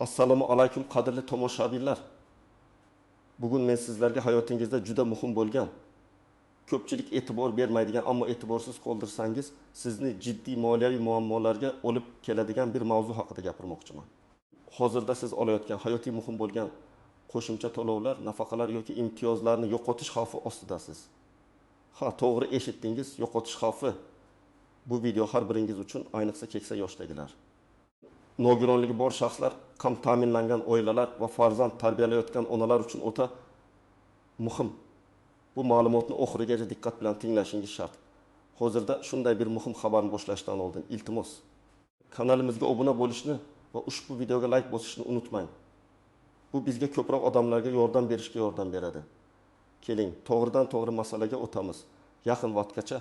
Assalomu alaykum qadrli tomoshabinlar. Bugun men sizlarga hayotingizda juda muhim bo'lgan, ko'pchilik e'tibor bermaydigan, ammo e'tiborsiz qoldirsangiz sizni jiddiy moliyaviy muammolarga olib keladigan bir mavzu haqida gapirmoqchiman. Hozirda siz olayotgan hayotiy muhim bo'lgan qo'shimcha to'lovlar, nafaqalar yoki imtiyozlarni yo'qotish xavfi ostidasiz. Ha, to'g'ri eshitdingiz, yo'qotish xavfi. Bu video har biringiz uchun, ayniqsa keksa yoshdagilar. Nogironligi bor shaxslar, kam ta'minlangan oilalar va farzand tarbiyalayotgan onalar uchun o'ta muhim. Bu ma'lumotni oxirigacha diqqat bilan tinglashingiz shart. Hozirda shunday bir muhim xabarni boshlashdan oldin iltimos, kanalimizga obuna bo'lishni va ushbu videoga like bosishni unutmang. Bu bizga ko'proq odamlarga yordam berishga yordam beradi. Keling, to'g'ridan-to'g'ri masalaga o'tamiz. Yaqin vaqtgacha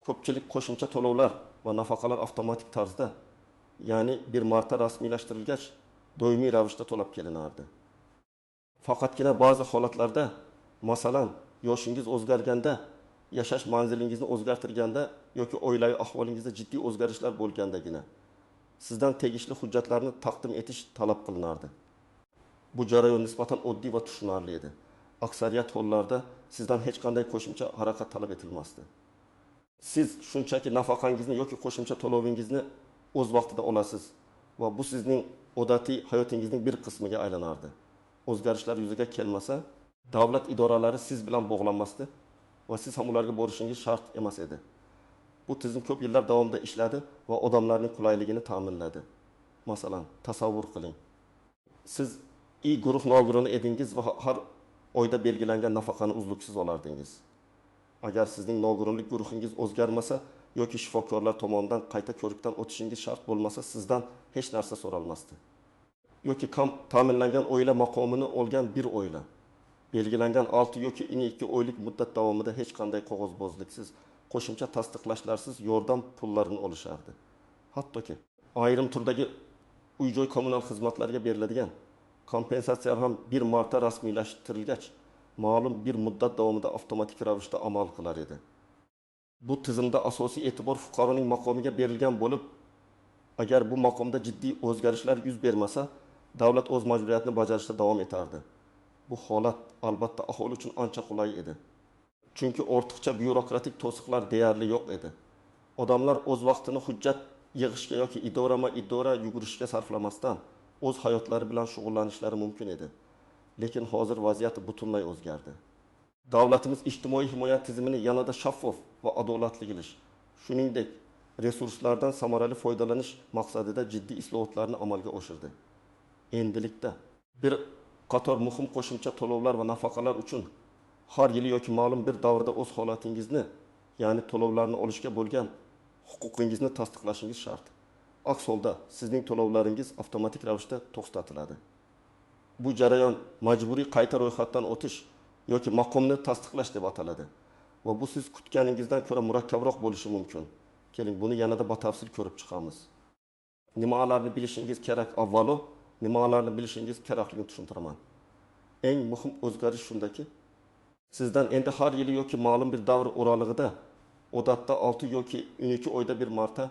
ko'pchilik qo'shimcha to'lovlar va nafaqalar avtomatik tarzda, ya'ni bir marta rasmiylashtirilgach, doimiy ravishda to'lab kelinardi. Faqatgina ba'zi holatlarda, masalan, yoshingiz o'zgarganda, yashash manzilingizni o'zgartirganda yoki oilaviy ahvolingizda jiddiy o'zgarishlar bo'lgandagina sizdan tegishli hujjatlarni taqdim etish talab qilinardi. Bu jarayon nisbatan oddiy va tushunarli edi. Aksariyat hollarda sizdan hech qanday qo'shimcha harakat talab etilmasdi. Siz shunchaki nafaqangizni yoki qo'shimcha to'lovingizni o'z vaqtida olasiz va bu sizning odatiy hayotingizning bir qismiga aylanardi. O'zgarishlar yuzaga kelmasa, davlat idoralari siz bilan bog'lanmasdi va siz ham ularga borishingiz shart emas edi. Bu tizim ko'p yillar davomida ishladi va odamlarning qulayligini ta'minladi. Masalan, tasavvur qiling. Siz guruh nogironi edingiz va har oyda belgilangan nafaqani uzluksiz olardingiz. Agar sizning nogironlik guruhingiz o'zgarmasa yoki shifokorlar tomonidan qayta ko'rikdan o'tishingiz shart bo'lmasa, sizdan hech narsa so'ralmasdi. Yoki kam ta'minlangan oila maqomini olgan bir oila belgilangan 6 yoki 12 oylik muddat davomida hech qanday qog'ozbozliksiz, qo'shimcha tasdiqlashlarsiz yordam pullarini olishardi. Hattoki ayrim turdagi uy-joy kommunal xizmatlarga beriladigan kompensatsiyalar ham bir marta rasmiylashtirilgach, ma'lum bir muddat davomida avtomatik ravishda amal qilar edi. Bu tizimda asosiy e'tibor fuqaroning maqomiga berilgan bo'lib, agar bu maqomda jiddiy o'zgarishlar yuz bermasa, davlat o'z majburiyatini bajarishda davom etardi. Bu holat albatta aholi uchun ancha qulay edi. Chunki ortiqcha byurokratik to'siqlar deyarli yo'q edi. Odamlar o'z vaqtini hujjat yig'ishga yoki idora yugurishga sarflamasdan o'z hayotlari bilan shug'ullanishlari mumkin edi. Lekin hozir vaziyat butunlay o'zgardi. Davlatimiz ijtimoiy himoya tizimini yanada shaffof va adolatli qilish, shuningdek, resurslardan samarali foydalanish maqsadida jiddiy islohotlarni amalga oshirdi. Endilikda bir qator muhim qo'shimcha to'lovlar va nafaqalar uchun har yili yoki ma'lum bir davrda o'z holatingizni, ya'ni to'lovlarni olishga bo'lgan huquqingizni tasdiqlashingiz shart. Aks holda sizning to'lovlaringiz avtomatik ravishda to'xtatiladi. Bu jarayon majburiy qayta ro'yxatdan o'tish yoki maqomni tasdiqlash deb ataladi va bu siz kutganingizdan ko'ra murakkabroq bo'lishi mumkin. Keling, buni yanada batafsil ko'rib chiqamiz. Nimalarni bilishingiz kerak avvalo, nimalarni bilishingiz kerakligini tushuntiraman. Eng muhim o'zgarish shundaki, sizdan endi har yili yoki ma'lum bir davr oralig'ida odatda 6 yoki 12 oyda bir marta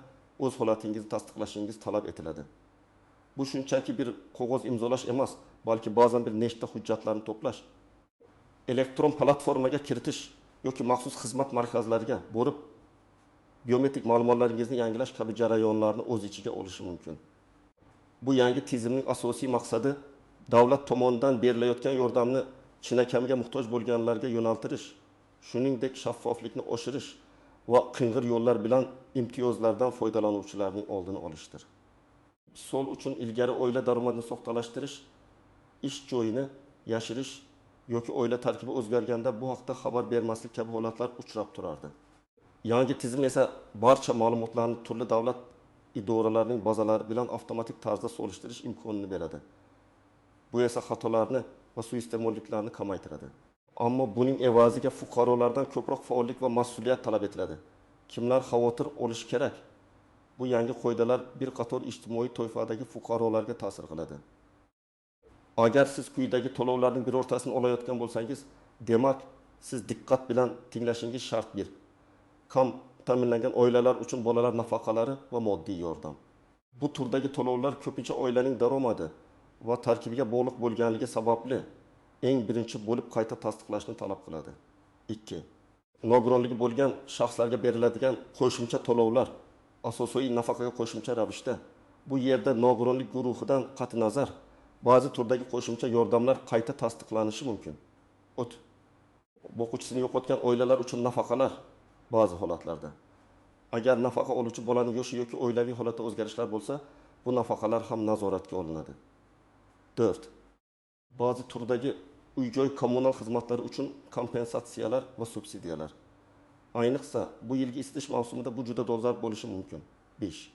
o'z holatingizni tasdiqlashingiz talab etiladi. Bu shunchaki bir qog'oz imzolash emas, balki ba'zan bir nechta hujjatlarni to'plash, elektron platformaga kiritish yoki maxsus xizmat markazlariga borib biometrik ma'lumotlaringizni yangilash kabi jarayonlarni o'z ichiga olishi mumkin. Bu yangi tizimning asosiy maqsadi davlat tomonidan berilayotgan yordamni chinakamiga muhtoj bo'lganlarga yo'naltirish, shuningdek shaffoflikni oshirish va qing'ir yo'llar bilan imtiyozlardan foydalanuvchilarning oldini olishdir. Misol uchun ilgari oila daromadini soxtalashtirish, ish joyini yashirish yoki oila tarkibi o'zgarganda bu haqda xabar bermaslik kabi holatlar uchrab turardi. Yangi tizim esa barcha ma'lumotlarni turli davlat idoralarining bazalari bilan avtomatik tarzda solishtirish imkonini beradi. Bu esa xatolarni va suiiste'molliklarni kamaytiradi. Ammo buning evaziga fuqarolardan ko'proq faollik va mas'uliyat talab etiladi. Kimlar xavotir olishi kerak? Bu yangi qoidalar bir qator ijtimoiy toifadagi fuqarolarga ta'sir qiladi. Agar siz quyidagi to'lovlarning birortasini olayotgan bo'lsangiz, demak, siz diqqat bilan tinglashingiz shart. Bir, kam ta'minlangan oilalar uchun bolalar nafaqalari va moddiy yordam. Bu turdagi to'lovlar ko'pincha oilaning daromadi va tarkibiga bog'liq bo'lganligi sababli eng birinchi bo'lib qayta tasdiqlashni talab qiladi. 2. Nogironligi bo'lgan shaxslarga beriladigan qo'shimcha to'lovlar asosiy nafaqaga qo'shimcha ravishda bu yerda nogironlik guruhidan qat'i nazar ba'zi turdagi qo'shimcha yordamlar qayta tasdiqlanishi mumkin. O'quvchisini yo'qotgan oilalar uchun nafaqalar ba'zi holatlarda. Agar nafaqa oluvchi bolaning yoshi yoki oilaviy holatda o'zgarishlar bo'lsa, bu nafaqalar ham nazoratga olinadi. 4. Ba'zi turdagi uy-joy kommunal xizmatlari uchun kompensatsiyalar va subsidiyalar. Ayniqsa, bu yilgi isitish mavsumida bu juda dolzarb bo'lishi mumkin. 5.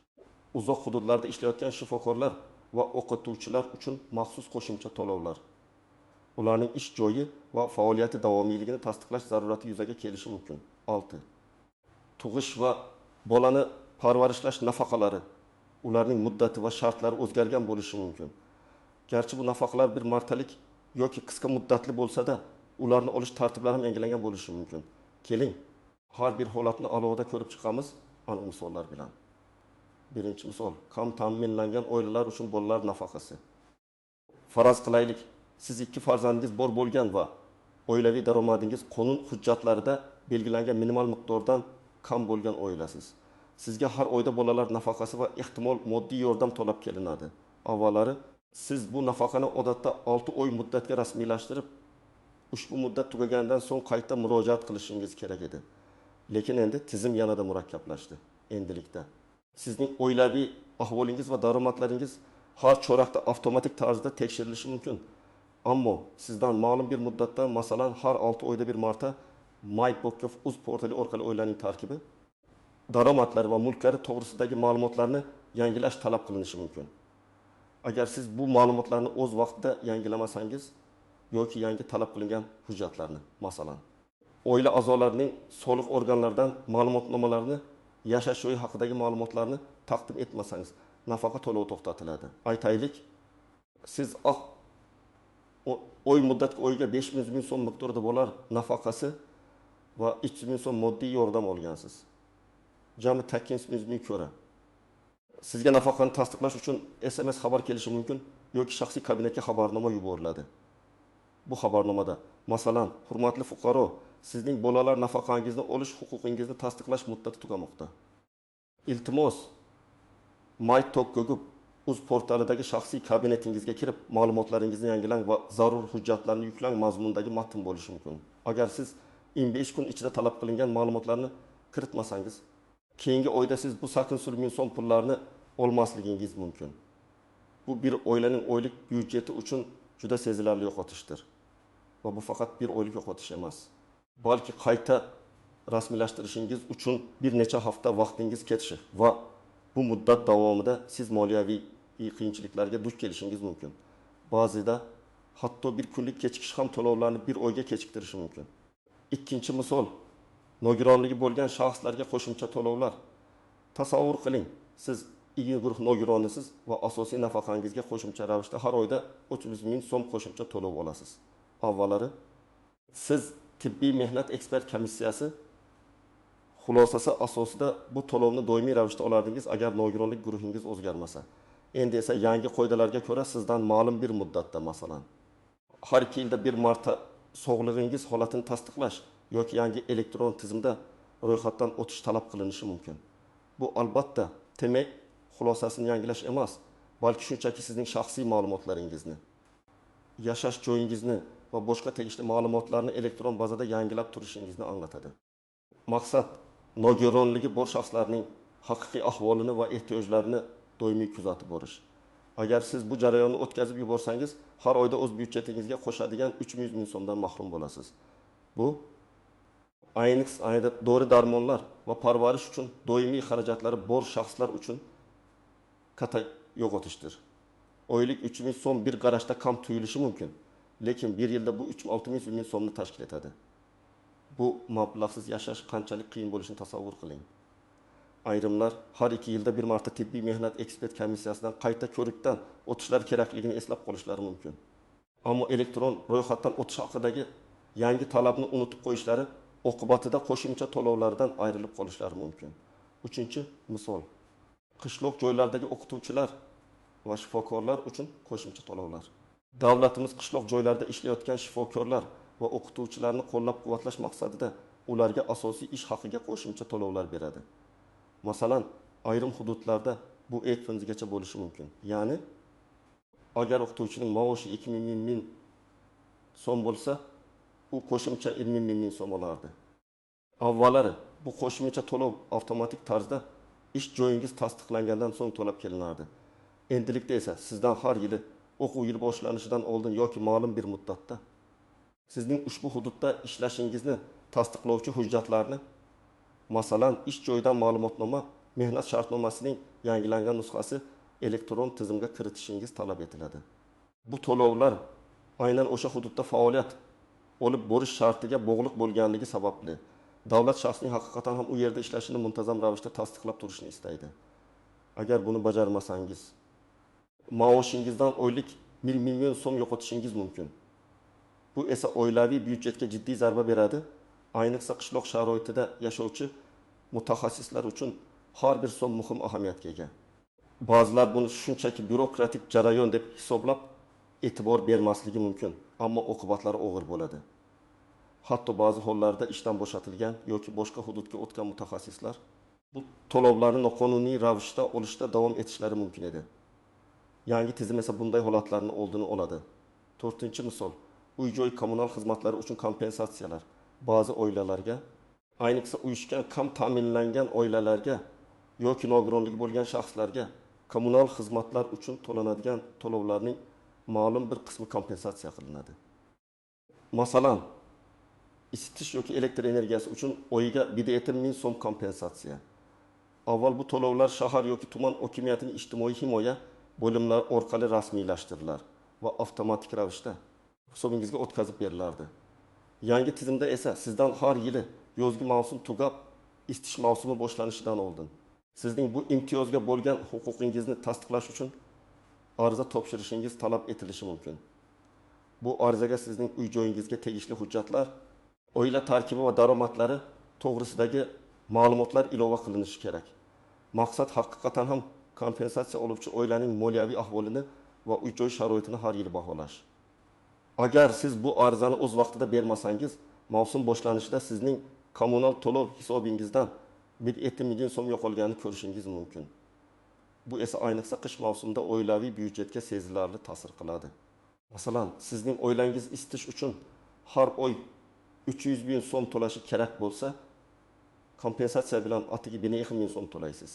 Uzoq hududlarda ishlayotgan shifokorlar va o'qituvchilar uchun maxsus qo'shimcha to'lovlar. Ularning ish joyi va faoliyati davomiyligini tasdiqlash zarurati yuzaga kelishi mumkin. 6. Tug'ish va bolani parvarishlash nafaqalari, ularning muddati va shartlari o'zgargan bo'lishi mumkin. Garchi bu nafaqalar bir martalik yoki qisqa muddatli bo'lsa-da, ularni olish tartiblari ham yangilangan bo'lishi mumkin. Keling, har bir holatni alohida ko'rib chiqamiz ana misollar bilan. Birinchi misol, kam ta'minlangan oilalar uchun bolalar nafaqasi. Faraz qilaylik, siz 2 farzandingiz bor bo'lgan va oilaviy daromadingiz qonun hujjatlarida belgilangan minimal miqdordan kam bo'lgan oilasiz. Sizga har oyda bolalar nafaqasi va ehtimol moddiy yordam talab kelinadi. Avvallari siz bu nafaqani odatda 6 oy muddatga rasmiylashtirib, ushbu muddat tugagandan so'ng qayta murojaat qilishingiz kerak edi. Lekin endi tizim yanada murakkablashdi. Endilikda sizning oilaviy ahvolingiz va daromadlaringiz har chorakda avtomatik tarzda tekshirilishi mumkin. Ammo sizdan ma'lum bir muddatdan, masalan, har 6 oyda bir marta MyPokov.uz portali orqali oilaning tarkibi, daromadlari va mulklari to'g'risidagi ma'lumotlarni yangilash talab qilinishi mumkin. Agar siz bu ma'lumotlarni o'z vaqtida yangilamasangiz yoki yangi talab qilingan hujjatlarni, masalan, oila a'zolarining soliq organlaridan ma'lumotnomalarini, yashash joyi haqidagi ma'lumotlarni taqdim etmasangiz, nafaqa to'lovi to'xtatiladi. Aytaylik, siz oy muddatga oyga 500 ming so'm miqdorida bo'lar nafaqasi va 300 ming so'm moddiy yordam olgansiz. Jami 800 ming ko'ra. Sizga nafaqani tasdiqlash uchun SMS xabar kelishi mumkin yoki shaxsiy kabinetga xabarnoma yuboriladi. Bu xabarnomada, masalan, hurmatli fuqaro, sizning bolalar nafaqangizni olish huquqingizni tasdiqlash muddati tugamoqda. Iltimos, MyPokov.uz portalidagi shaxsiy kabinetingizga kirib, ma'lumotlaringizni yangilang va zarur hujjatlarni yuklang mazmundagi matn bo'lishi mumkin. Agar siz 15 kun ichida talab qilingan ma'lumotlarni kiritmasangiz, keyingi oyda siz bu 800 ming so'm pullarni olmasligingiz mumkin. Bu bir oilaning oylik byudjeti uchun juda sezilarli yo'qotishdir. Va bu faqat bir oylik yo'qotish emas. Balki qayta rasmiylashtirishingiz uchun bir necha hafta vaqtingiz ketishi va bu muddat davomida siz moliyaviy qiyinchiliklarga duch kelishingiz mumkin. Ba'zida hatto bir kunlik kechikish ham to'lovlarni bir oyga kechiktirishi mumkin. Ikkinchi misol, nogironligi bo'lgan shaxslarga qo'shimcha to'lovlar. Tasavvur qiling, siz 2 guruh nogironisiz va asosiy nafaqangizga qo'shimcha ravishda har oyda 30 ming so'm qo'shimcha to'lov olasiz. Avvallari siz tibbiy mehnat ekspert komissiyasi xulosasi asosida bu to'lovni doimiy ravishda olardingiz agar nogironlik guruhingiz o'zgarmasa. Endi esa yangi qoidalarga ko'ra sizdan ma'lum bir muddatda, masalan, har 2 yilda bir marta sog'lig'ingiz holatini tasdiqlash yoki yangi elektron tizimda ro'yxatdan o'tish talab qilinishi mumkin. Bu albatta demak xulosasini yangilash emas, balki shunchaki sizning shaxsiy ma'lumotlaringizni, yashash joyingizni va boshqa tegishli ma'lumotlarni elektron bazada yangilab turishingizni anglatadi. Maqsad nogironligi bor shaxslarning haqiqiy ahvolini va ehtiyojlarini doimiy kuzatib borish. Agar siz bu jarayonni o'tkazib yuborsangiz, har oyda o'z byudjetingizga qo'shadigan 300 ming so'mdan mahrum bo'lasiz. Bu ayniqsa dori-darmonlar va parvarish uchun doimiy xarajatlari bor shaxslar uchun katta yo'qotishdir. Oylik 3 ming so'm bir qarashda kam tuyulishi mumkin, lekin bir yilda bu 3-6 ming so'mni tashkil etadi. Bu mablag'siz yashash qanchalik qiyin bo'lishini tasavvur qiling. Ayrimlar har 2 yilda bir marta tibbiy mehnat ekspert komissiyasidan qayta ko'rikdan o'tishlar kerakligini eslab qolishlari mumkin. Ammo elektron ro'yxatdan o'tish haqidagi yangi talabni unutib qo'yishlari oqibatida qo'shimcha to'lovlardan ayrilib qolishlari mumkin. 3-misol. Qishloq joylardagi o'qituvchilar va shifokorlar uchun qo'shimcha to'lovlar. Davlatimiz qishloq joylarda ishlayotgan shifokorlar va o'qituvchilarni qo'llab-quvvatlash maqsadida ularga asosiy ish haqiga qo'shimcha to'lovlar beradi. Masalan, ayrim hududlarda bu 2 gacha bo'lishi mumkin. Ya'ni agar o'qituvchining maoshi 2000 ming so'm bo'lsa, u qo'shimcha 20 ming so'm olardi. Avvallari bu qo'shimcha to'lov avtomatik tarzda ish joyingiz tasdiqlangandan so'ng to'lab kelinardi. Endilikda esa sizdan har yili o'quv yili boshlanishidan oldin yoki ma'lum bir muddatda sizning ushbu hududda ishlashingizni tasdiqlovchi hujjatlarni, masalan, ish joyidan ma'lumotnoma, mehnat shartnomasining yangilangan nusxasi elektron tizimga kiritishingiz talab etiladi. Bu to'lovlar aynan o'sha hududda faoliyat olib borish shartiga bog'liq bo'lganligi sababli davlat shaxsning haqiqatan ham u yerda ishlashini muntazam ravishda tasdiqlab turishni istaydi. Agar buni bajarmasangiz, maoshingizdan oylik 1 million so'm yo'qotishingiz mumkin. Bu esa oilaviy byudjetga jiddiy zarba beradi. Ayniqsa qishloq sharoitida yashovchi mutaxassislar uchun har bir so'm muhim ahamiyatga ega. Ba'zilar buni shunchaki bürokratik jarayon deb hisoblab e'tibor bermasligi mumkin, ammo oqibatlari og'ir bo'ladi. Hatto ba'zi hollarda ishdan bo'shatilgan yoki boshqa hududga o'tgan mutaxassislar bu to'lovlarni noqonuniy ravishda olishda davom etishlari mumkin edi. Yangi tizim esa bunday holatlarning oldini oladi. 4-misol, uy-joy kommunal xizmatlari uchun kompensatsiyalar ba'zi oilalarga, ayniqsa uyushgan kam ta'minlangan oilalarga yoki nogironligi bo'lgan shaxslarga kommunal xizmatlar uchun to'lanadigan to'lovlarning ma'lum bir qismi kompensatsiya qilinadi. Masalan, isitish yoki elektr energiyasi uchun oyiga 1 ming so'm kompensatsiya. Avval bu to'lovlar shahar yoki tuman hokimiyatining ijtimoiy himoya bo'limlari orqali rasmiylashtirilar va avtomatik ravishda hisobingizga o'tkazib berilardi. Yangi tizimda esa sizdan har yili yozgi mavsum tugab, isitish mavsumi boshlanishidan oldin sizning bu imtiyozga bo'lgan huquqingizni tasdiqlash uchun ariza topshirishingiz talab etilishi mumkin. Bu arizaga sizning uy-joyingizga tegishli hujjatlar, oila tarkibi va daromadlari to'g'risidagi ma'lumotlar ilova qilinishi kerak. Maqsad haqiqatan ham kompensatsiya oluvchi oilaning moliyaviy ahvolini va uy-joy sharoitini har yili baholash. Agar siz bu arizani o'z vaqtida bermasangiz, mavsum boshlanishida sizning kommunal to'lov hisobingizdan 1 million so'm yo'qolganini ko'rishingiz mumkin. Bu esa ayniqsa qish mavsumida oilaviy byudjetga sezilarli ta'sir qiladi. Masalan, sizning oilangiz isitish uchun har oy 300 ming so'm to'lashi kerak bo'lsa, kompensatsiya bilan atigi 1 ming so'm to'laysiz.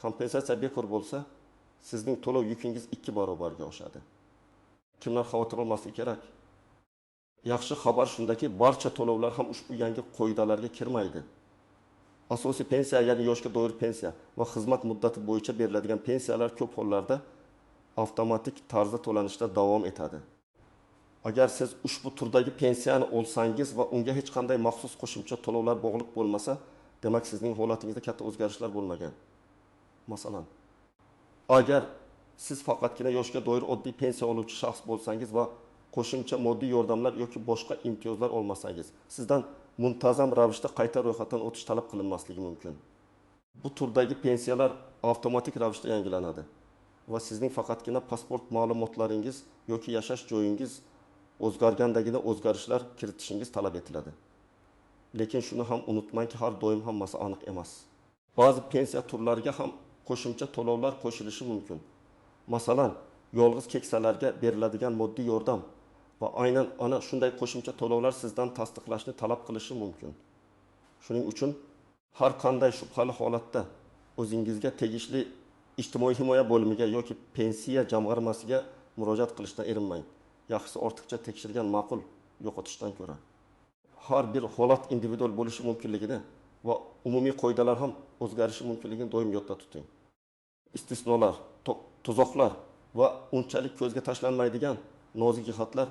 Kompensatsiya bekor bo'lsa, sizning to'lov yukingiz 2 barobarga oshadi. Kimlar xavotir olmasligi kerak? Yaxshi xabar shundaki, barcha to'lovlar ham ushbu yangi qoidalarga kirmaydi. Asosiy pensiya, ya'ni yoshga doir pensiya va xizmat muddati bo'yicha beriladigan pensiyalar ko'p hollarda avtomatik tarzda to'lanishda davom etadi. Agar siz ushbu turdagi pensiyani olsangiz va unga hech qanday maxsus qo'shimcha to'lovlar bog'liq bo'lmasa, demak sizning holatingizda katta o'zgarishlar bo'lmagan. Masalan, agar siz faqatgina yoshga doir oddiy pensiya oluvchi shaxs bo'lsangiz va qo'shimcha moddiy yordamlar yoki boshqa imtiyozlar olmasangiz, sizdan muntazam ravishda qayta ro'yxatdan o'tish talab qilinmasligi mumkin. Bu turdagi pensiyalar avtomatik ravishda yangilanadi va sizning faqatgina pasport ma'lumotlaringiz yoki yashash joyingiz o'zgargandagina o'zgarishlar kiritishingiz talab etiladi. Lekin shuni ham unutmangki, har doim hammasi aniq emas. Ba'zi pensiya turlariga ham qo'shimcha to'lovlar qo'shilishi mumkin. Masalan, yolg'iz keksalarga beriladigan moddiy yordam va aynan ana shunday qo'shimcha to'lovlar sizdan tasdiqlashni talab qilishi mumkin. Shuning uchun har qanday shubhali holatda o'zingizga tegishli ijtimoiy himoya bo'limiga yoki pensiya jamg'armasiga murojaat qilishdan erinmang. Yaxshisi ortiqcha tekshirgan ma'qul yo'qotishdan ko'ra. Har bir holat individual bo'lishi mumkinligini va umumiy qoidalar ham o'zgarishi mumkinligini doim yodda tuting. Istisnolar, tuzoqlar va unchalik ko'zga tashlanmaydigan nozik jihatlar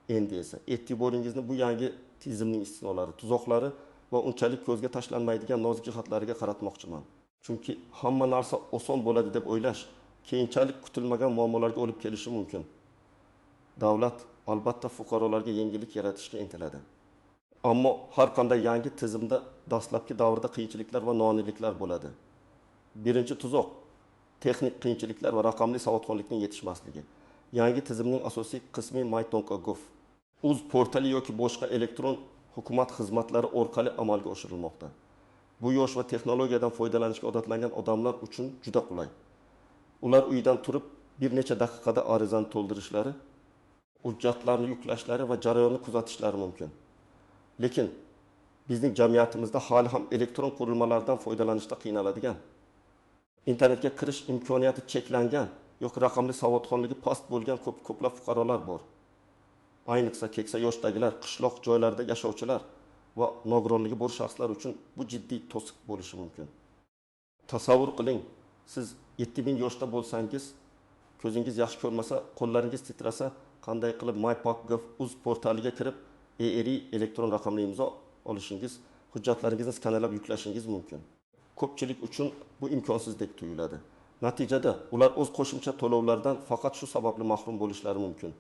endi esa e'tiboringizni bu yangi tizimning istisnolari, tuzoqlari va unchalik ko'zga tashlanmaydigan nozik jihatlariga qaratmoqchiman. Chunki hamma narsa oson bo'ladi deb o'ylash keyinchalik kutilmagan muammolarga olib kelishi mumkin. Davlat albatta fuqarolarga yengillik yaratishga intiladi. Ammo har qanday yangi tizimda dastlabki davrda qiyinchiliklar va noaniqliklar bo'ladi. Birinchi tuzoq texnik qiyinchiliklar va raqamli savodxonlikning yetishmasligi. Yangi tizimning asosiy qismi My.gov. Uz portali yoki boshqa elektron hukumat xizmatlari orqali amalga oshirilmoqda. Bu yosh va texnologiyadan foydalanishga odatlangan odamlar uchun juda qulay. Ular uydan turib bir necha daqiqada arizani to'ldirishlari, hujjatlarni yuklashlari va jarayonni kuzatishlari mumkin. Lekin bizning jamiyatimizda hali ham elektron qurilmalardan foydalanishda qiynaladigan, internetga kirish imkoniyati cheklangan yoki raqamli savodxonligi past bo'lgan ko'plab fuqarolar bor. Ayniqsa keksa yoshdagilar, qishloq joylarda yashovchilar va nogironligi bor shaxslar uchun bu jiddiy to'siq bo'lishi mumkin. Tasavvur qiling, siz 7000 yoshda bo'lsangiz, ko'zingiz yaxshi ko'rmasa, qo'llaringiz titrasa, qanday qilib My.gov uz portaliga kirib, ERI elektron raqamli imzo olishingiz, hujjatlaringizni skanerlab yuklashingiz mumkin. Ko'pchilik uchun bu imkonsizdek tuyuladi. Natijada ular o'z qo'shimcha to'lovlardan faqat shu sababli mahrum bo'lishlari mumkin.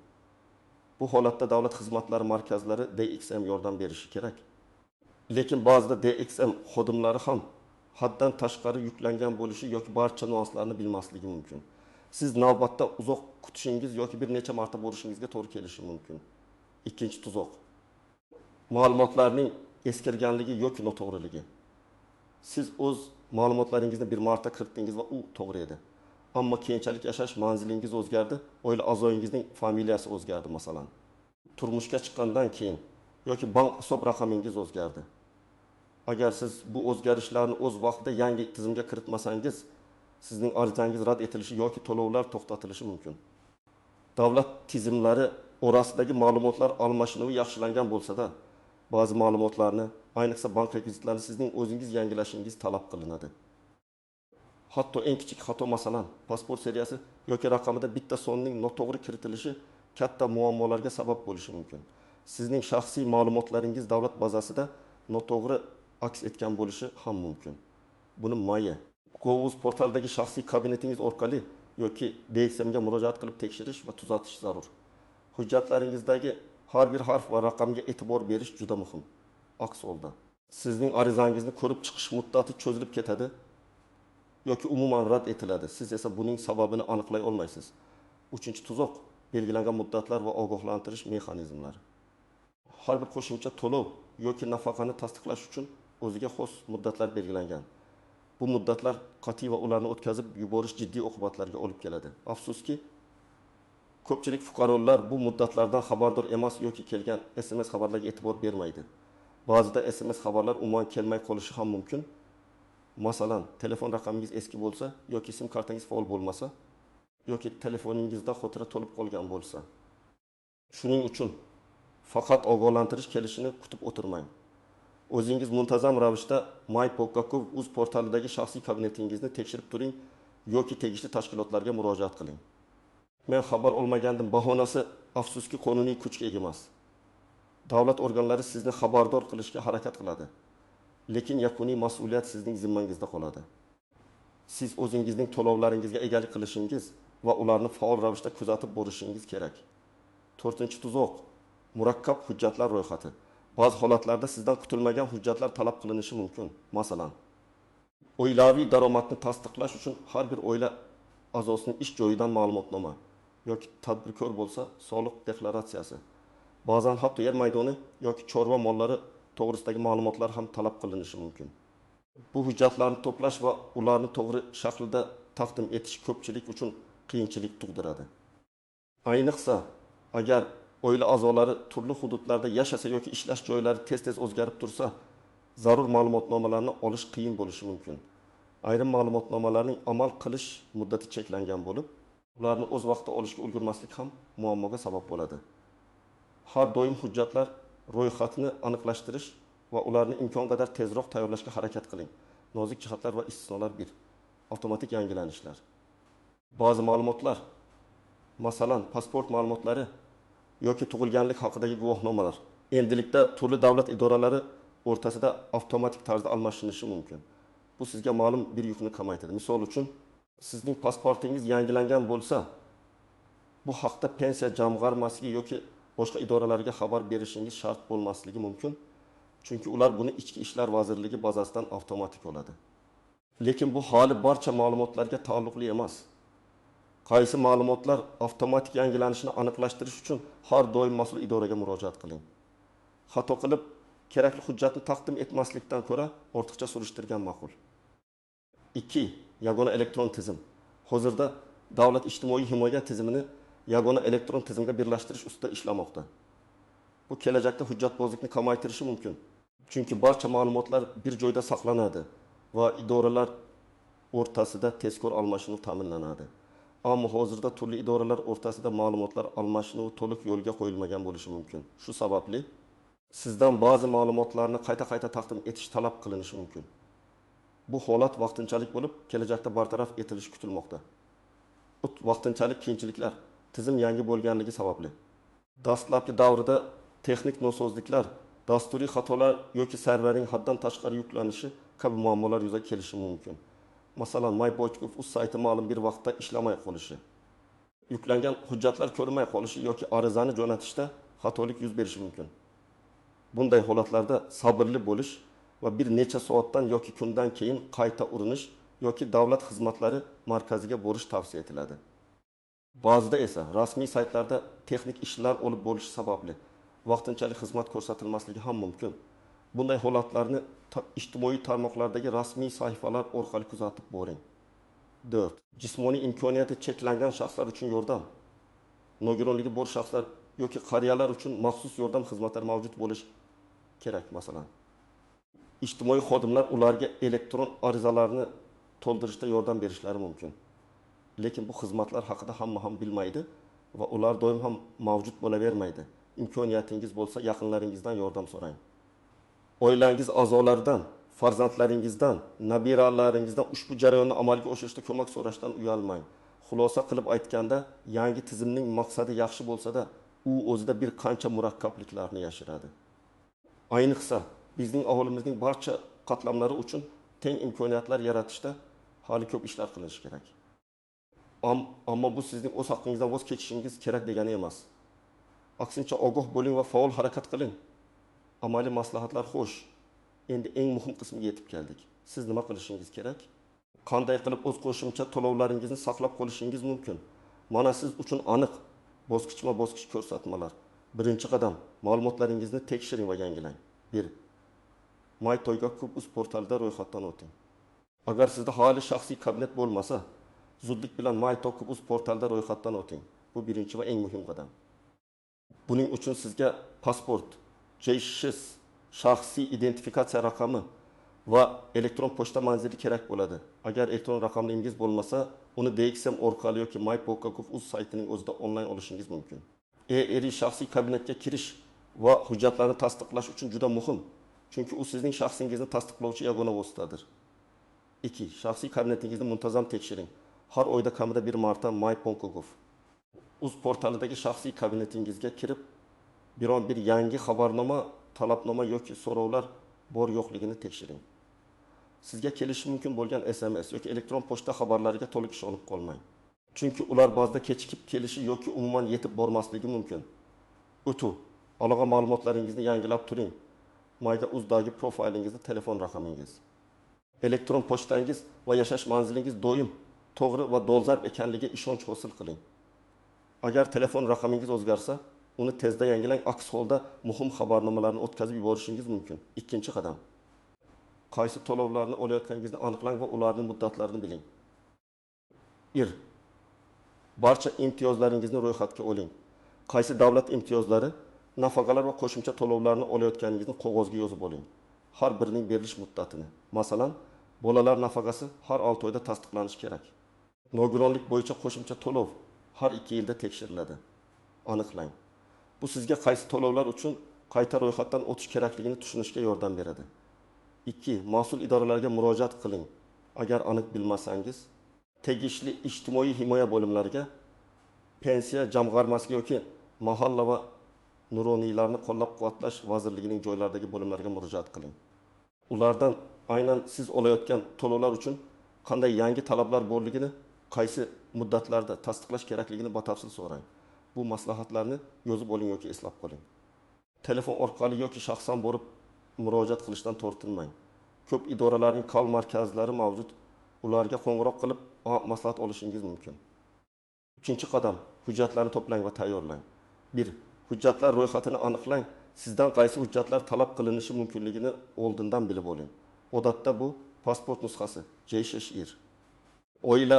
Bu holatda davlat xizmatlari markazlari DXM yordam berishi kerak. Lekin ba'zida DXM xodimlari ham haddan tashqari yuklangan bo'lishi yoki barcha nuanslarni bilmasligi mumkin. Siz navbatda uzoq kutishingiz yoki bir necha marta borishingizga to'g'ri kelishi mumkin. Ikkinchi tuzoq. Ma'lumotlarning eskirganligi yoki noto'g'riligi. Siz o'z ma'lumotlaringizni bir marta kiritdingiz va u to'g'ri edi. Ammo keyinchalik yashash manzilingiz o'zgardi, oila a'zoyingizning familiyasi o'zgardi masalan. Turmushga chiqqandan keyin yoki bank hisob raqamingiz o'zgardi. Agar siz bu o'zgarishlarni o'z vaqtida yangi tizimga kiritmasangiz, sizning arizangiz rad etilishi yoki to'lovlar to'xtatilishi mumkin. Davlat tizimlari orasidagi ma'lumotlar almashinuvi yaxshilangan bo'lsa-da, ba'zi ma'lumotlarni, ayniqsa bank rekvizitlarini sizning o'zingiz yangilashingiz talab qilinadi. Hatto eng kichik xato masalan, pasport seriyasi yoki raqamida bitta sonning noto'g'ri kiritilishi katta muammolarga sabab bo'lishi mumkin. Sizning shaxsiy ma'lumotlaringiz davlat bazasida noto'g'ri aks etgan bo'lishi ham mumkin. Buni Maya Gov.uz portalidagi shaxsiy kabinetingiz orqali yoki DXMga murojaat qilib tekshirish va tuzatish zarur. Hujjatlaringizdagi har bir harf va raqamga e'tibor berish juda muhim. Aks holda sizning arizangizni ko'rib chiqish muddati cho'zilib ketadi yoki umuman rad etiladi. Siz esa buning sababini aniqlay olmaysiz. Uchinchi tuzoq, belgilangan muddatlar va ogohlantirish mexanizmlari. Har bir qo'shimcha to'lov yoki nafaqani tasdiqlash uchun o'ziga xos muddatlar belgilangan. Bu muddatlar qat'iy va ularni o'tkazib yuborish jiddiy oqibatlarga olib keladi. Afsuski, ko'pchilik fuqarolar bu muddatlardan xabardor emas yoki kelgan SMS xabarlarga e'tibor bermaydi. Ba'zida SMS xabarlar umuman kelmay qolishi ham mumkin. Masalan, telefon raqamingiz eski bo'lsa yoki sim kartangiz faol bo'lmasa yoki telefoningizda xotira to'lib qolgan bo'lsa. Shuning uchun faqat ogohlantirish kelishini kutib o'tirmang. O'zingiz muntazam ravishda My.gov uz portalidagi shaxsiy kabinetingizni tekshirib turing yoki tegishli tashkilotlarga murojaat qiling. Men xabar olmagandim bahonasi afsuski qonuniy kuchga ega emas. Davlat organlari sizni xabardor qilishga harakat qiladi. Lekin yakuniy mas'uliyat sizning zimmangizda qoladi. Siz o'zingizning to'lovlaringizga egalik qilishingiz va ularni faol ravishda kuzatib borishingiz kerak. 4-tuzoq, murakkab hujjatlar ro'yxati. Ba'zi holatlarda sizdan kutilmagan hujjatlar talab qilinishi mumkin. Masalan, oilaviy daromadni tasdiqlash uchun har bir oila a'zosining ish joyidan ma'lumotnoma yoki tadbirkor bo'lsa, soliq deklaratsiyasi. Ba'zan hatto yer maydoni yoki chorva mollari to'g'risidagi ma'lumotlar ham talab qilinishi mumkin. Bu hujjatlarni to'plash va ularni to'g'ri shaklda taqdim etish ko'pchilik uchun qiyinchilik tug'diradi. Ayniqsa, agar oila a'zolari turli hududlarda yashasa yoki ishlash joylari tez-tez o'zgarib tursa, zarur ma'lumotnomalarni olish qiyin bo'lishi mumkin. Ayrim ma'lumotnomalarning amal qilish muddati cheklangan bo'lib, ularni o'z vaqtida olishga ulgurmaslik ham muammoga sabab bo'ladi. Har doim hujjatlar ro'yxatini aniqlashtirish va ularni imkon qadar tezroq tayyorlashga harakat qiling. Nozik jihatlar va istisnolar 1. Avtomatik yangilanishlar. Ba'zi ma'lumotlar, masalan, pasport ma'lumotlari yoki tug'ilganlik haqidagi guvohnomalar endilikda turli davlat idoralari o'rtasida avtomatik tarzda almashinishi mumkin. Bu sizga ma'lum bir yukni kamaytiradi. Misol uchun, sizning pasportingiz yangilangan bo'lsa, bu haqda pensiya jamg'armasiga yoki boshqa idoralarga xabar berishingiz shart bo'lmasligi mumkin. Chunki ular buni Ichki ishlar vazirligi bazasidan avtomatik oladi. Lekin bu hali barcha ma'lumotlarga taalluqli emas. Qaysi ma'lumotlar avtomatik yangilanishini aniqlashtirish uchun har doim mas'ul idoraga murojaat qiling. Xato qilib, kerakli hujjatni taqdim etmaslikdan ko'ra ortiqcha surishtirgan ma'qul. 2. Yagona elektron tizim. Hozirda davlat ijtimoiy himoya tizimini yagona elektron tizimga birlashtirish ustida ishlamoqda. Bu kelajakda hujjatbozlikni kamaytirishi mumkin. Chunki barcha ma'lumotlar bir joyda saqlanadi va idoralar o'rtasida tezkor almashinuv ta'minlanadi. Ammo hozirda turli idoralar o'rtasida ma'lumotlar almashinuvi to'liq yo'lga qo'yilmagan bo'lishi mumkin. Shu sababli sizdan ba'zi ma'lumotlarni qayta taqdim etish talab qilinishi mumkin. Bu holat vaqtinchalik bo'lib, kelajakda bartaraf etilishi kutilmoqda. Vaqtinchalik qiyinchiliklar tizim yangi bo'lganligi sababli. Dastlabki davrida texnik nosozliklar, dasturiy xatolar yoki serverning haddan tashqari yuklanishi kabi muammolar yuzaga kelishi mumkin. Masalan, MyPochgov.uz sayti ma'lum bir vaqtda ishlamay qolishi, yuklangan hujjatlar ko'rinmay qolishi yoki arizani jo'natishda xatolik yuz berishi mumkin. Bunday holatlarda sabrli bo'lish va bir necha soatdan yoki kundan keyin qayta urinish yoki davlat xizmatlari markaziga borish tavsiya etiladi. Ba'zida esa rasmiy saytlarda texnik ishlar olib bo'lishi sababli vaqtinchalik xizmat ko'rsatilmasligi ham mumkin. Bunday holatlarni ijtimoiy tarmoqlardagi rasmiy sahifalar orqali kuzatib boring. 4. Jismoniy imkoniyati cheklangan shaxslar uchun yordam. Nogironligi bor shaxslar yoki qariyalar uchun maxsus yordam xizmatlari mavjud bo'lishi kerak. Masalan, ijtimoiy xodimlar ularga elektron arizalarni to'ldirishda yordam berishlari mumkin. Lekin bu xizmatlar haqida hamma ham bilmaydi va ular doim ham mavjud bo'lavermaydi. Imkoniyatingiz bo'lsa, yaqinlaringizdan yordam so'rang. Oilangiz a'zolaridan, farzandlaringizdan, nabiralaringizdan ushbu jarayonni amalga oshirishda ko'mak so'rashdan uyalmang. Xulosa qilib aytganda, yangi tizimning maqsadi yaxshi bo'lsa-da, u o'zida bir qancha murakkabliklarni yashiradi. Ayniqsa, bizning aholimizning barcha qatlamlari uchun teng imkoniyatlar yaratishda hali ko'p ishlar qilinishi kerak. Ammo bu sizning o'z haqqingizdan voz kechishingiz kerak degani emas. Aksincha, ogoh bo'ling va faol harakat qiling. Amaliy maslahatlar xo'sh. Endi eng muhim qismiga yetib keldik. Siz nima qilishingiz kerak? Qanday qilib o'z qo'shimcha to'lovlaringizni saqlab qolishingiz mumkin? Mana siz uchun aniq bosqichma-bosqich ko'rsatmalar. Birinchi qadam, ma'lumotlaringizni tekshiring va yangilang. 1. MyToyga.uz portalida ro'yxatdan o'ting. Agar sizda hali shaxsiy kabinet bo'lmasa, zudlik bilan MyToyga.uz portalida ro'yxatdan o'ting. Bu birinchi va eng muhim qadam. Buning uchun sizga pasport, JSHIS, shaxsiy identifikatsiya raqami va elektron pochta manzili kerak bo'ladi. Agar elektron raqamlingiz bo'lmasa, uni DXM orqali yoki MyPochgov.uz saytining o'zida onlayn olishingiz mumkin. ERI shaxsiy kabinetga kirish va hujjatlarni tasdiqlash uchun juda muhim. Chunki u sizning shaxsingizni tasdiqlovchi yagona vositadir. 2. Shaxsiy kabinetingizni muntazam tekshiring. Har oyda kamida bir marta MyPochgov.uz portalidagi shaxsiy kabinetingizga kirib, biron bir yangi xabarnoma, talabnoma yoki so'rovlar bor yo'qligini tekshiring. Sizga kelishi mumkin bo'lgan SMS yoki elektron pochta xabarlariga to'liq ishonib qolmang. Chunki ular ba'zida kechikib kelishi yoki umuman yetib bormasligi mumkin. O'tuv, aloqa ma'lumotlaringizni yangilab turing. MyToyga.uzdagi profilingizni, telefon raqamingiz, elektron pochtangiz va yashash manzilingiz doim to'g'ri va dolzarb ekanligiga ishonch hosil qiling. Agar telefon raqamingiz o'zgarsa, uni tezda yangilang, aks holda muhim xabarnomalarni o'tkazib yuborishingiz mumkin. Ikkinchi qadam. Qaysi to'lovlarni olayotganingizni aniqlang va ularning muddatlarini biling. 1. Barcha imtiyozlaringizni ro'yxatga oling. Qaysi davlat imtiyozlari, nafaqalar va qo'shimcha to'lovlarni olayotganingizni qog'ozga yozib oling. Har birining berilish muddatini. Masalan, bolalar nafaqasi har 6 oyda tasdiqlanishi kerak. Nogironlik bo'yicha qo'shimcha to'lov har 2 yilda tekshiriladi. Aniqlang. Bu sizga qaysi to'lovlar uchun qayta ro'yxatdan o'tish kerakligini tushunishga yordam beradi. 2. Mas'ul idoralarga murojaat qiling. Agar aniq bilmasangiz, tegishli ijtimoiy himoya bo'limlariga, pensiya jamg'armasiga yoki mahalla va nuroniylarni qo'llab-quvvatlash vazirligining joylaridagi bo'limlariga murojaat qiling. Ulardan aynan siz olayotgan to'lovlar uchun qanday yangi talablar borligini, qaysi muddatlarda tasdiqlash kerakligini batafsil so'rang. Bu maslahatlarni yozib oling yoki eslab qoling. Telefon orqali yoki shaxsan borib murojaat qilishdan tortinmang. Ko'p idoralarning kal markazlari mavjud ularga qo'ng'iroq qilib maslahat olishingiz mumkin. Uchinchi qadam, hujjatlarni to'plang va tayyorlang. 1. Hujjatlar ro'yxatini aniqlang. Sizdan qaysi hujjatlar talab qilinishi mumkinligini oldindan bilib oling. Odatda bu pasport nusxasi, JSHR. Oila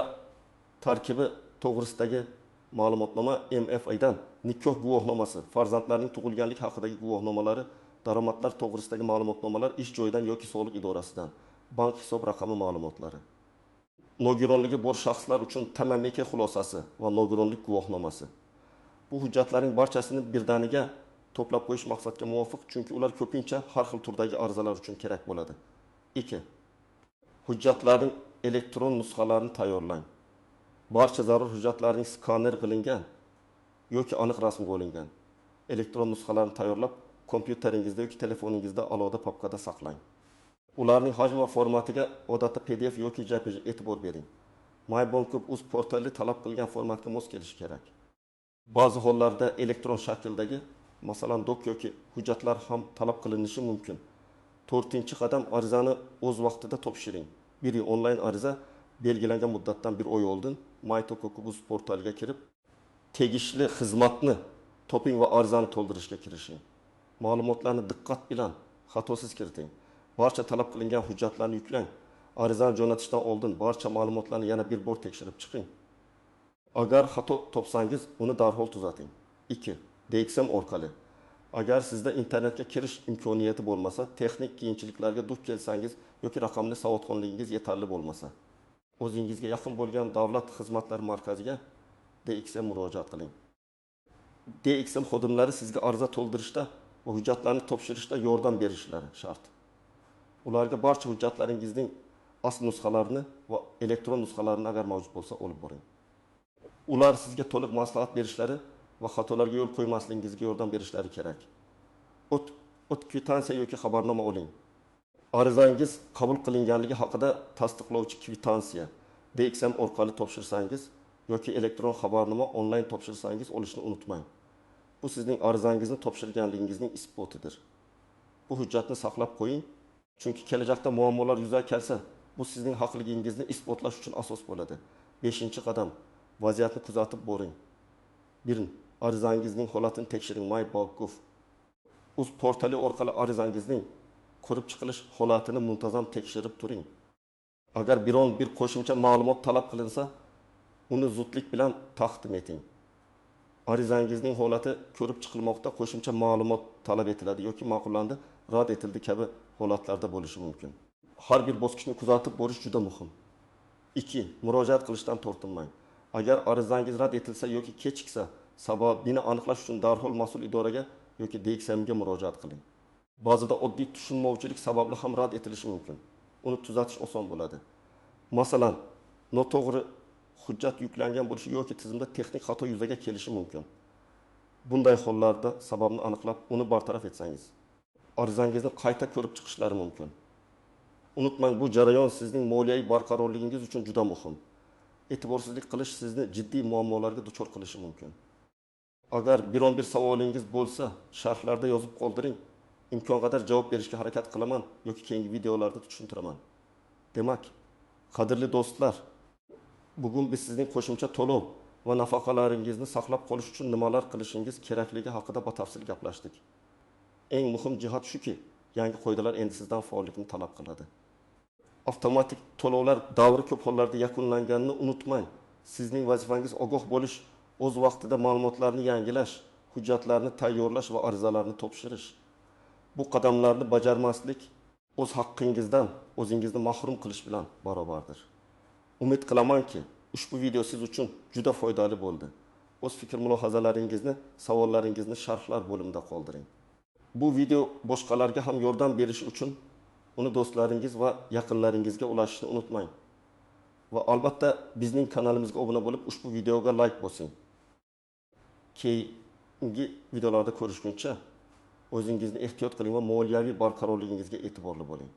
tarkibi to'g'risidagi ma'lumotnoma MFI'dan, nikoh guvohnomasi, farzandlarning tug'ilganlik haqidagi guvohnomalari, daromadlar to'g'risidagi ma'lumotnomalar ish joyidan yoki soliq idorasidan, bank hisob raqami ma'lumotlari. Nogironligi bor shaxslar uchun tamamiyki xulosasi va nogironlik guvohnomasi. Bu hujjatlarning barchasini birdaniga to'plab qo'yish maqsadga muvofiq, chunki ular ko'pincha har xil turdagi arizalar uchun kerak bo'ladi. 2. Hujjatlarning elektron nusxalarini tayyorlang. Barcha zarur hujjatlarning skaner qilingan yoki aniq rasmga olingan elektron nusxalarini tayyorlab, kompyuteringizda yoki telefoningizda alohida papkada saqlang. Ularning hajmi va formatiga odatda PDF yoki JPG e'tibor bering. MyBankUz portali talab qilgan formatga mos kelishi kerak. Ba'zi hollarda elektron shakldagi, masalan, dok yoki hujjatlar ham talab qilinishi mumkin. 4-qadam, arizani o'z vaqtida topshiring. Biri onlayn ariza belgilangan muddatdan bir oy oldin MyBankUz portaliga kirib, tegishli xizmatni toping va arizani to'ldirishga kirishing. Ma'lumotlarni diqqat bilan xatosiz kiriting. Barcha talab qilingan hujjatlarni yuklang. Arizani jo'natishdan oldin barcha ma'lumotlarni yana bir bor tekshirib chiqing. Agar xato topsangiz, uni darhol tuzating. 2. DXM orqali. Agar sizda internetga kirish imkoniyati bo'lmasa, texnik qiyinchiliklarga duch kelsangiz yoki raqamli savodxonligingiz yetarli bo'lmasa, o'zingizga yaqin bo'lgan davlat xizmatlari markaziga DXM murojaat qiling. DXM xodimlari sizga ariza to'ldirishda va hujjatlarni topshirishda yordam berishlari shart. Ularga barcha hujjatlaringizning asl nusxalarini va elektron nusxalarini agar mavjud bo'lsa olib boring. Ular sizga to'liq maslahat berishlari va xatolarga yo'l qo'ymasligingizga yordam berishlari kerak. O't kvitansiya yoki xabarnoma oling. Arizangiz qabul qilinganligi haqida tasdiqlovchi kvitansiya DXM orqali topshirsangiz yoki elektron xabarnoma onlayn topshirsangiz olishni unutmang. Bu sizning arizangizni topshirganligingizning isbotidir. Bu hujjatni saqlab qo'ying, chunki kelajakda muammolar yuzaga kelsa, bu sizning haqligingizni isbotlash uchun asos bo'ladi. 5-qadam, vaziyatni kuzatib boring. 1. Arizangizning holatini tekshiring. MyBankUz portali orqali arizangizning ko'rib chiqilish holatini muntazam tekshirib turing. Agar biron bir qo'shimcha ma'lumot talab qilinsa, uni zudlik bilan taqdim eting. Arizangizning holati ko'rib chiqilmoqda, qo'shimcha ma'lumot talab etiladi yoki ma'qullandi, rad etildi kabi holatlarda bo'lishi mumkin. Har bir bosqichni kuzatib borish juda muhim. 2. Murojaat qilishdan tortinmang. Agar arizangiz rad etilsa yoki kechiksa, sababini aniqlash uchun darhol mas'ul idoraga yoki DXMga murojaat qiling. Ba'zida oddiy tushunmovchilik sababli ham rad etilishi mumkin. Uni tuzatish oson bo'ladi. Masalan, noto'g'ri hujjat yuklangan bo'lishi yoki tizimda texnik xato yuzaga kelishi mumkin. Bunday hollarda sababni aniqlab, uni bartaraf etsangiz, arizangizni qayta ko'rib chiqishlari mumkin. Unutmang, bu jarayon sizning moliyaviy barqarorligingiz uchun juda muhim. E'tiborsizlik qilish sizni jiddiy muammolarga duchor qilishi mumkin. Agar biron bir savolingiz bo'lsa, sharhlarda yozib qoldiring. Imkon qadar javob berishga harakat qilaman yoki keyingi videolarda tushuntiraman. Demak, qadrli do'stlar, bugun biz sizning qo'shimcha to'lov va nafaqalaringizni saqlab qolish uchun nimalar qilishingiz kerakligi haqida batafsil gaplashdik. Eng muhim jihat shuki, yangi qoidalar endi sizdan faollikni talab qiladi. Avtomatik to'lovlar davri ko'p hollarda yakunlanganini unutmang. Sizning vazifangiz ogoh bo'lish, o'z vaqtida ma'lumotlarni yangilash, hujjatlarni tayyorlash va arizalarni topshirish. Bu qadamlarni bajarmaslik o'z haqqingizdan o'zingizni mahrum qilish bilan barobardir. Umid qilamanki, ushbu video siz uchun juda foydali bo'ldi. O'z fikr-mulohazalaringizni, savollaringizni sharhlar bo'limida qoldiring. Bu video boshqalarga ham yordam berishi uchun uni do'stlaringiz va yaqinlaringizga ulashishni unutmang. Va albatta bizning kanalimizga obuna bo'lib, ushbu videoga like bosing. Keyingi videolarda ko'rishguncha o'zingizni ehtiyot qiling va moliyaviy barqarorligingizga e'tiborli bo'ling.